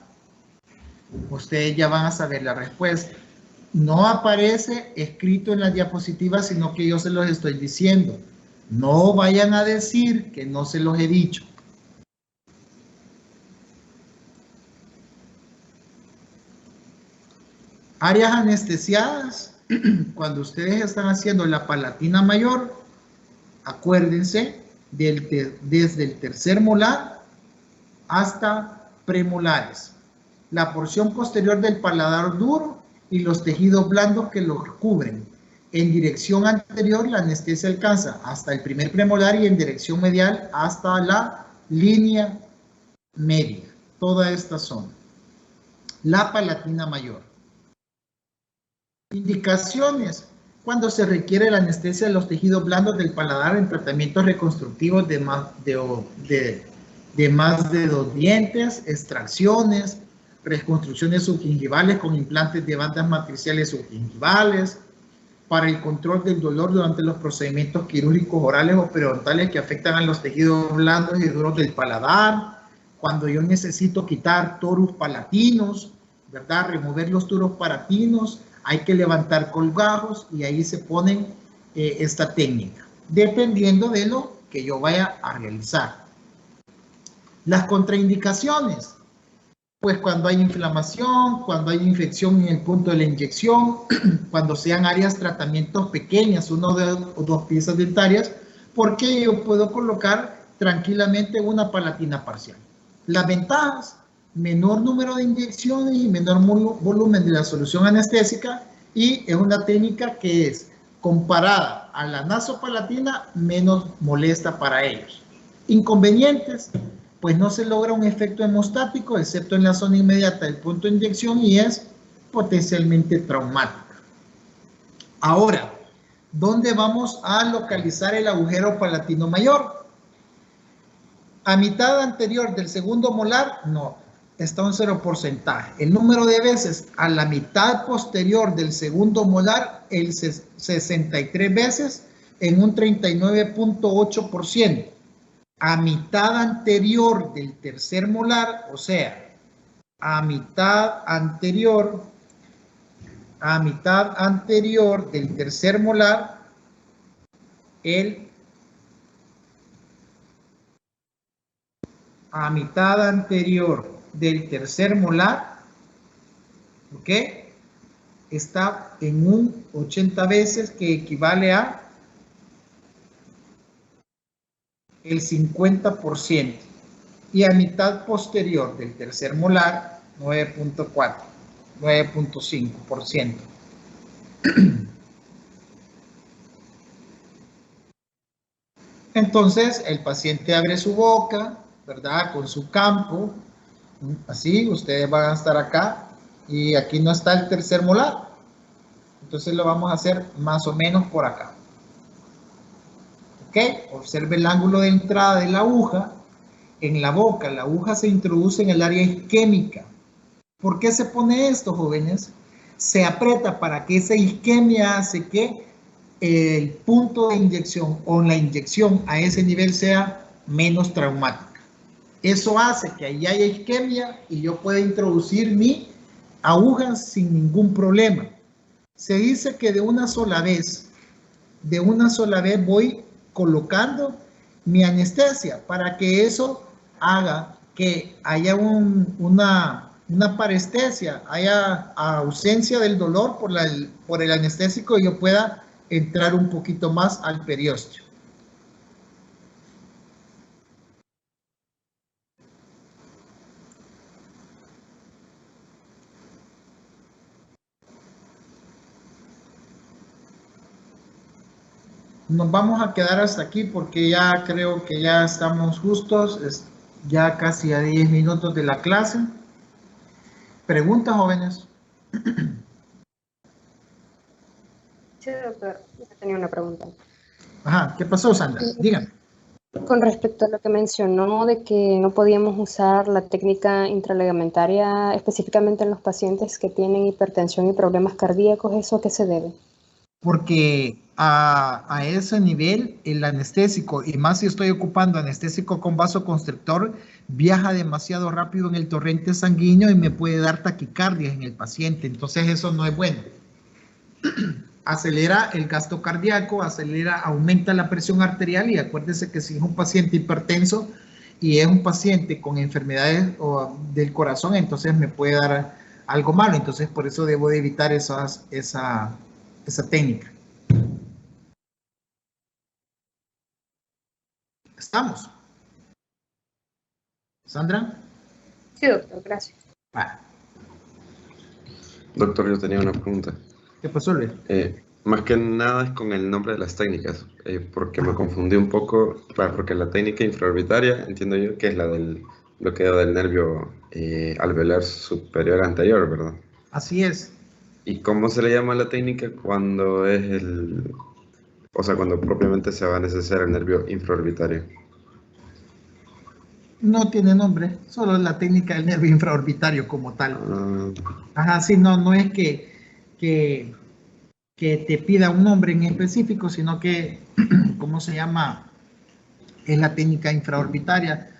Ustedes ya van a saber la respuesta. No aparece escrito en las diapositivas, sino que yo se los estoy diciendo. No vayan a decir que no se los he dicho. Áreas anestesiadas. Cuando ustedes están haciendo la palatina mayor, acuérdense desde el tercer molar hasta premolares. La porción posterior del paladar duro y los tejidos blandos que los cubren. En dirección anterior, la anestesia alcanza hasta el primer premolar y en dirección medial hasta la línea media. Toda esta zona. La palatina mayor. Indicaciones. Cuando se requiere la anestesia de los tejidos blandos del paladar en tratamientos reconstructivos de más de 2 dientes, extracciones, reconstrucciones subgingivales con implantes de bandas matriciales subgingivales, para el control del dolor durante los procedimientos quirúrgicos orales o periodontales que afectan a los tejidos blandos y duros del paladar, cuando yo necesito quitar torus palatinos, ¿verdad? Remover los torus palatinos, hay que levantar colgajos y ahí se ponen esta técnica, dependiendo de lo que yo vaya a realizar. Las contraindicaciones, pues cuando hay inflamación, cuando hay infección en el punto de la inyección, cuando sean áreas tratamientos pequeñas, 1 o 2 piezas dentarias, porque yo puedo colocar tranquilamente una palatina parcial. Las ventajas: menor número de inyecciones y menor volumen de la solución anestésica, y es una técnica que es, comparada a la nasopalatina, menos molesta para ellos. Inconvenientes: pues no se logra un efecto hemostático, excepto en la zona inmediata del punto de inyección, y es potencialmente traumática. Ahora, ¿dónde vamos a localizar el agujero palatino mayor? ¿A mitad anterior del segundo molar? No. Está un 0%. El número de veces a la mitad posterior del segundo molar, el 63 veces en un 39.8%. A mitad anterior del tercer molar, o sea, a mitad anterior del tercer molar, a mitad anterior del tercer molar, ¿ok? Está en un 80 veces, que equivale a el 50%. Y a mitad posterior del tercer molar, 9.4, 9.5%. Entonces, el paciente abre su boca, ¿verdad? Con su campo, así, ustedes van a estar acá, y aquí no está el tercer molar. Entonces lo vamos a hacer más o menos por acá. ¿Ok? Observe el ángulo de entrada de la aguja en la boca. La aguja se introduce en el área isquémica. ¿Por qué se pone esto, jóvenes? Se aprieta para que esa isquemia hace que el punto de inyección o la inyección a ese nivel sea menos traumática. Eso hace que ahí haya isquemia y yo pueda introducir mi aguja sin ningún problema. Se dice que de una sola vez voy colocando mi anestesia para que eso haga que haya una parestesia, haya ausencia del dolor por el anestésico y yo pueda entrar un poquito más al periósteo. Nos vamos a quedar hasta aquí porque ya creo que ya estamos justos, ya casi a 10 minutos de la clase. ¿Preguntas, jóvenes? Sí, doctor, yo tenía una pregunta. Ajá, ¿qué pasó, Sandra? Dígame. Con respecto a lo que mencionó de que no podíamos usar la técnica intralegamentaria específicamente en los pacientes que tienen hipertensión y problemas cardíacos, ¿eso a qué se debe? Porque a ese nivel el anestésico, y más si estoy ocupando anestésico con vasoconstrictor, viaja demasiado rápido en el torrente sanguíneo y me puede dar taquicardia en el paciente. Entonces eso no es bueno. Acelera el gasto cardíaco, aumenta la presión arterial, y acuérdense que si es un paciente hipertenso y es un paciente con enfermedades del corazón, entonces me puede dar algo malo. Entonces por eso debo de evitar esa técnica. ¿Estamos? ¿Sandra? Sí, doctor, gracias. Ah. Doctor, yo tenía una pregunta. ¿Qué pasó, Luis? Más que nada es con el nombre de las técnicas, porque me confundí un poco, porque la técnica infraorbitaria, entiendo yo que es la del bloqueo del nervio alveolar superior anterior, ¿verdad? Así es. ¿Y cómo se le llama a la técnica cuando es cuando propiamente se va a necesitar el nervio infraorbitario? No tiene nombre, solo la técnica del nervio infraorbitario como tal. Ajá, sí, no es que te pida un nombre en específico, sino que, ¿cómo se llama? Es la técnica infraorbitaria.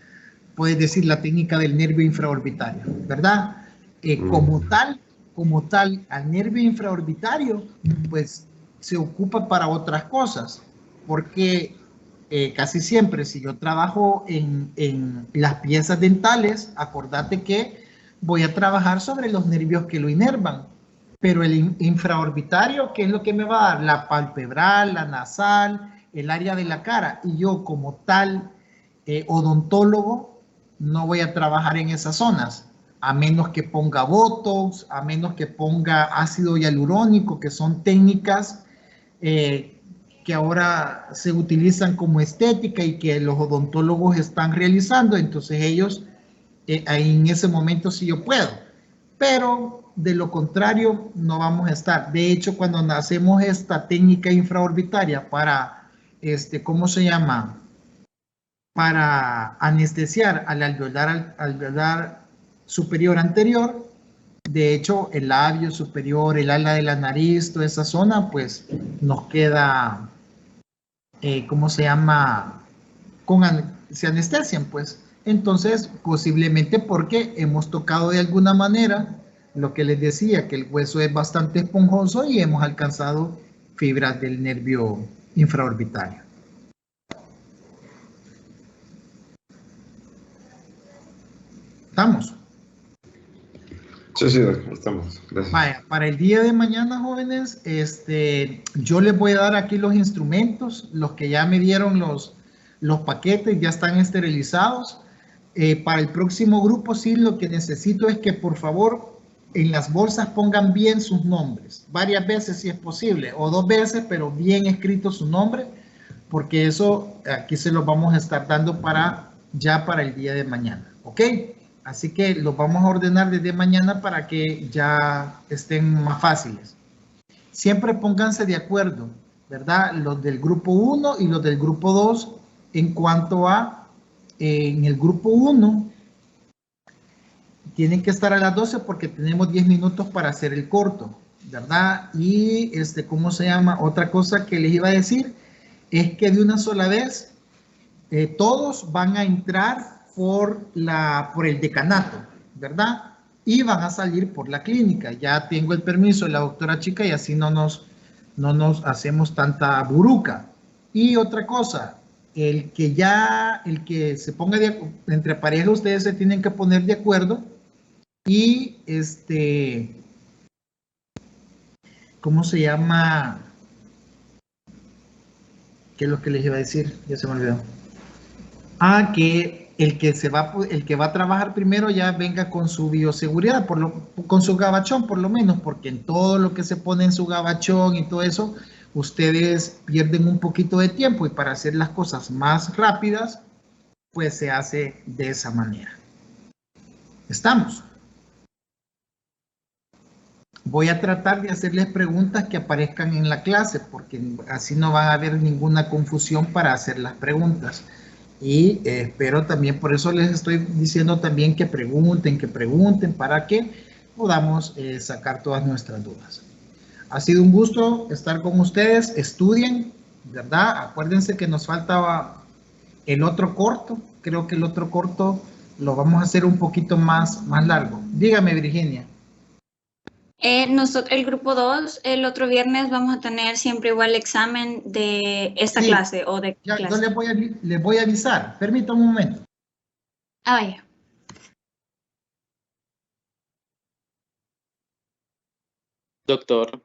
Puedes decir la técnica del nervio infraorbitario, ¿verdad? Como tal, al nervio infraorbitario, pues se ocupa para otras cosas, porque casi siempre si yo trabajo en las piezas dentales, acordate que voy a trabajar sobre los nervios que lo inervan, pero el infraorbitario, ¿qué es lo que me va a dar? La palpebral, la nasal, el área de la cara, y yo como tal odontólogo no voy a trabajar en esas zonas, a menos que ponga botox, a menos que ponga ácido hialurónico, que son técnicas que ahora se utilizan como estética y que los odontólogos están realizando. Entonces ellos, ahí en ese momento sí yo puedo, pero de lo contrario no vamos a estar. De hecho, cuando hacemos esta técnica infraorbitaria para, ¿cómo se llama? Para anestesiar al alveolar superior anterior, de hecho el labio superior, el ala de la nariz, toda esa zona, pues nos queda, ¿cómo se llama? Se anestesian, pues. Entonces, posiblemente porque hemos tocado de alguna manera lo que les decía, que el hueso es bastante esponjoso y hemos alcanzado fibras del nervio infraorbitario. ¿Estamos? Sí, estamos. Gracias. Vaya, para el día de mañana, jóvenes, yo les voy a dar aquí los instrumentos, los que ya me dieron los paquetes, ya están esterilizados. Para el próximo grupo, sí, lo que necesito es que por favor en las bolsas pongan bien sus nombres, varias veces si es posible, o 2 veces, pero bien escrito su nombre, porque eso aquí se lo vamos a estar dando ya para el día de mañana, ¿ok? Así que los vamos a ordenar desde mañana para que ya estén más fáciles. Siempre pónganse de acuerdo, ¿verdad? Los del grupo 1 y los del grupo 2 en cuanto a, en el grupo 1, tienen que estar a las 12 porque tenemos 10 minutos para hacer el corto, ¿verdad? Y, ¿cómo se llama? Otra cosa que les iba a decir es que de una sola vez todos van a entrar por el decanato, ¿verdad? Y van a salir por la clínica. Ya tengo el permiso de la doctora Chica y así no nos hacemos tanta buruca. Y otra cosa, el que se ponga entre pareja, ustedes se tienen que poner de acuerdo y ¿cómo se llama? ¿Qué es lo que les iba a decir? Ya se me olvidó. Que el que va a trabajar primero ya venga con su bioseguridad, con su gabachón por lo menos, porque en todo lo que se pone en su gabachón y todo eso, ustedes pierden un poquito de tiempo y para hacer las cosas más rápidas, pues se hace de esa manera. ¿Estamos? Voy a tratar de hacerles preguntas que aparezcan en la clase, porque así no va a haber ninguna confusión para hacer las preguntas. Y espero también, por eso les estoy diciendo también que pregunten para que podamos sacar todas nuestras dudas. Ha sido un gusto estar con ustedes. Estudien, ¿verdad? Acuérdense que nos falta el otro corto. Creo que el otro corto lo vamos a hacer un poquito más largo. Dígame, Virginia. Nosotros, el grupo 2, el otro viernes vamos a tener siempre igual examen de esta clase o de ya, clase. Yo les voy a avisar. Permítame un momento. Vaya. Doctor.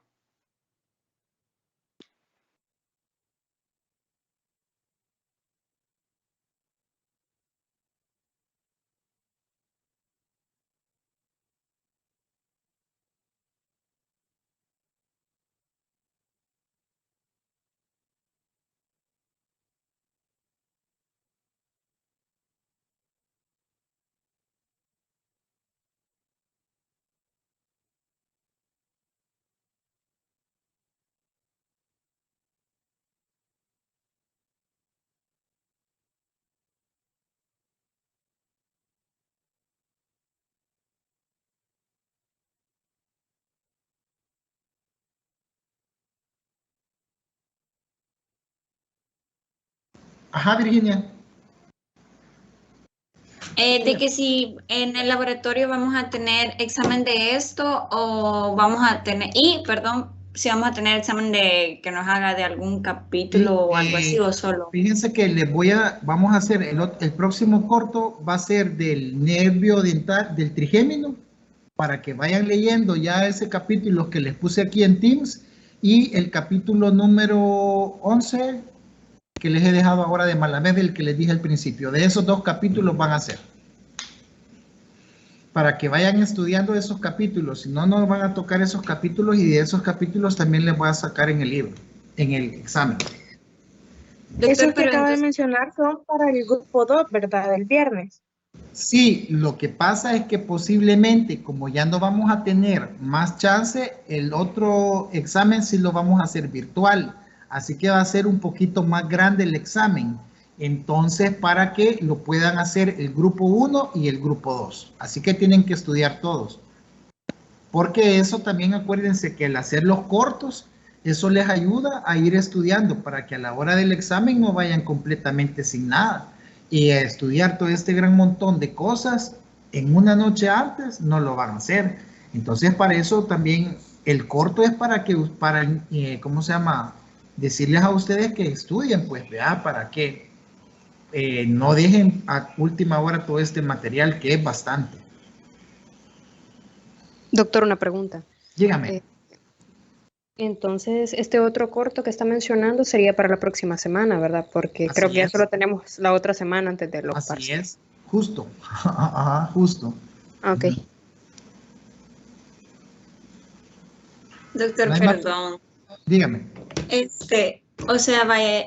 Ajá, Virginia. De que si en el laboratorio vamos a tener examen de esto o vamos a tener, si vamos a tener examen de que nos haga de algún capítulo o algo así o solo. Fíjense que vamos a hacer el próximo corto va a ser del nervio dental, del trigémino, para que vayan leyendo ya ese capítulo que les puse aquí en Teams y el capítulo número 11 que les he dejado ahora de Malamed, del que les dije al principio. De esos 2 capítulos van a ser. Para que vayan estudiando esos capítulos. Si no, no van a tocar esos capítulos y de esos capítulos también les voy a sacar en el libro, en el examen. Eso que acaba de mencionar son para el grupo 2, ¿verdad? El viernes. Sí, lo que pasa es que posiblemente, como ya no vamos a tener más chance, el otro examen sí lo vamos a hacer virtual. Así que va a ser un poquito más grande el examen. Entonces, para que lo puedan hacer el grupo 1 y el grupo 2. Así que tienen que estudiar todos. Porque eso también, acuérdense que el hacer los cortos, eso les ayuda a ir estudiando para que a la hora del examen no vayan completamente sin nada. Y a estudiar todo este gran montón de cosas en una noche antes no lo van a hacer. Entonces, para eso también el corto es para ¿cómo se llama? Decirles a ustedes que estudien, pues, ¿verdad? Para que no dejen a última hora todo este material, que es bastante. Doctor, una pregunta. Dígame. Entonces, este otro corto que está mencionando sería para la próxima semana, ¿verdad? Porque Así creo que ya es. solo tenemos la otra semana antes de los Así parciales. es, justo. Ajá, justo. Ok. Doctor, perdón. Dígame. O sea, vaya,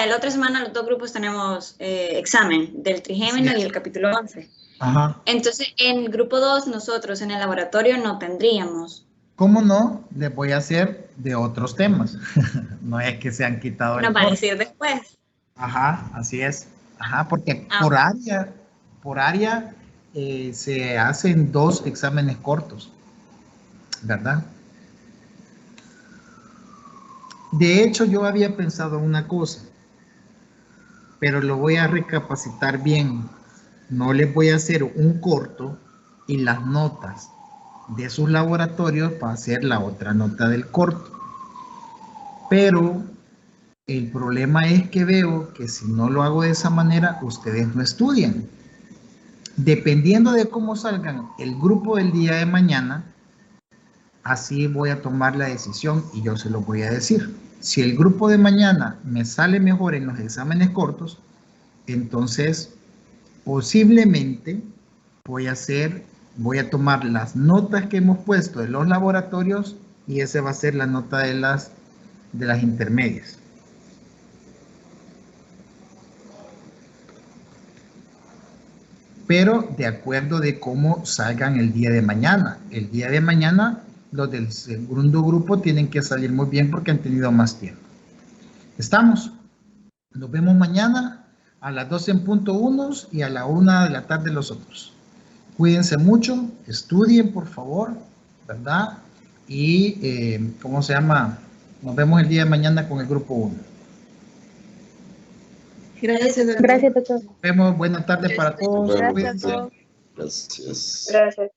la otra semana los dos grupos tenemos examen del trigémino y el capítulo 11. Ajá. Entonces, en grupo 2, nosotros en el laboratorio no tendríamos. ¿Cómo no? Les voy a hacer de otros temas. No es que se han quitado el Nos va a corte. decir después. Ajá, así es. Ajá, porque por área se hacen 2 exámenes cortos, ¿verdad? De hecho, yo había pensado una cosa, pero lo voy a recapacitar bien. No les voy a hacer un corto y las notas de sus laboratorios para hacer la otra nota del corto. Pero el problema es que veo que si no lo hago de esa manera, ustedes no estudian. Dependiendo de cómo salgan el grupo del día de mañana, así voy a tomar la decisión y yo se lo voy a decir. Si el grupo de mañana me sale mejor en los exámenes cortos, entonces posiblemente voy a tomar las notas que hemos puesto de los laboratorios y esa va a ser la nota de las intermedias. Pero de acuerdo de cómo salgan el día de mañana. El día de mañana los del segundo grupo tienen que salir muy bien porque han tenido más tiempo. ¿Estamos? Nos vemos mañana a las 12 en punto unos y a la 1 de la tarde los otros. Cuídense mucho, estudien por favor, ¿verdad? Y, ¿cómo se llama? Nos vemos el día de mañana con el grupo 1. Gracias, doctor. Gracias, doctor. Nos vemos, buena tarde para todos. Gracias. Cuídense. Gracias. Gracias.